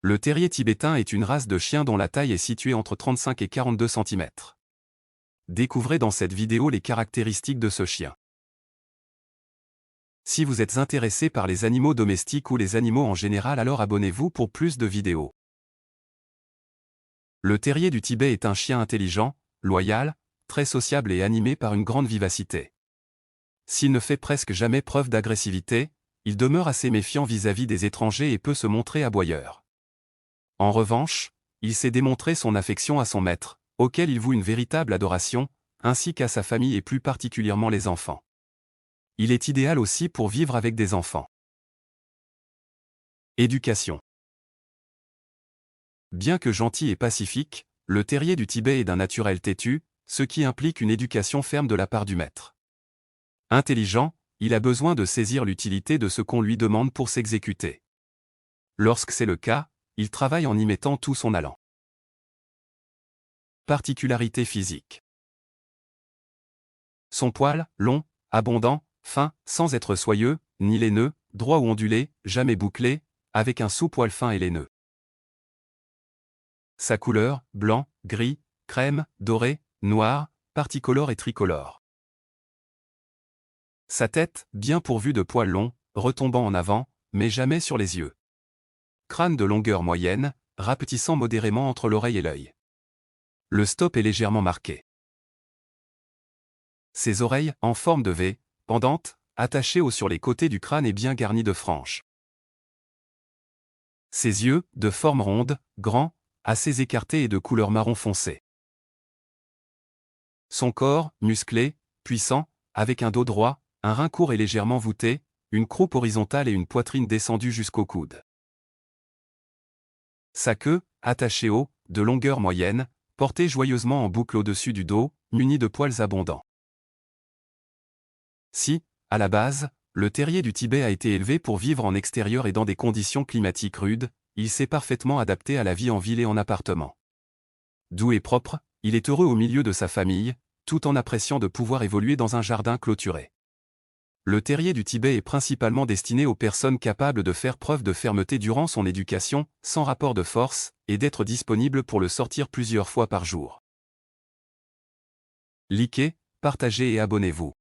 Le terrier tibétain est une race de chien dont la taille est située entre 35 et 42 cm. Découvrez dans cette vidéo les caractéristiques de ce chien. Si vous êtes intéressé par les animaux domestiques ou les animaux en général, alors abonnez-vous pour plus de vidéos. Le terrier du Tibet est un chien intelligent, loyal, très sociable et animé par une grande vivacité. S'il ne fait presque jamais preuve d'agressivité, il demeure assez méfiant vis-à-vis des étrangers et peut se montrer aboyeur. En revanche, il sait démontrer son affection à son maître, auquel il voue une véritable adoration, ainsi qu'à sa famille et plus particulièrement les enfants. Il est idéal aussi pour vivre avec des enfants. Éducation. Bien que gentil et pacifique, le terrier du Tibet est d'un naturel têtu, ce qui implique une éducation ferme de la part du maître. Intelligent, il a besoin de saisir l'utilité de ce qu'on lui demande pour s'exécuter. Lorsque c'est le cas, il travaille en y mettant tout son allant. Particularité physique. Son poil, long, abondant, fin, sans être soyeux, ni laineux, droit ou ondulé, jamais bouclé, avec un sous-poil fin et laineux. Sa couleur, blanc, gris, crème, doré, noir, particolore et tricolore. Sa tête, bien pourvue de poils longs, retombant en avant, mais jamais sur les yeux. Crâne de longueur moyenne, rapetissant modérément entre l'oreille et l'œil. Le stop est légèrement marqué. Ses oreilles, en forme de V, pendantes, attachées haut sur les côtés du crâne et bien garnies de franges. Ses yeux, de forme ronde, grands, assez écartés et de couleur marron foncé. Son corps, musclé, puissant, avec un dos droit, un rein court et légèrement voûté, une croupe horizontale et une poitrine descendue jusqu'au coude. Sa queue, attachée haut, de longueur moyenne, portée joyeusement en boucle au-dessus du dos, munie de poils abondants. Si, à la base, le terrier du Tibet a été élevé pour vivre en extérieur et dans des conditions climatiques rudes, il s'est parfaitement adapté à la vie en ville et en appartement. Doux et propre, il est heureux au milieu de sa famille, tout en appréciant de pouvoir évoluer dans un jardin clôturé. Le terrier du Tibet est principalement destiné aux personnes capables de faire preuve de fermeté durant son éducation, sans rapport de force, et d'être disponible pour le sortir plusieurs fois par jour. Likez, partagez et abonnez-vous.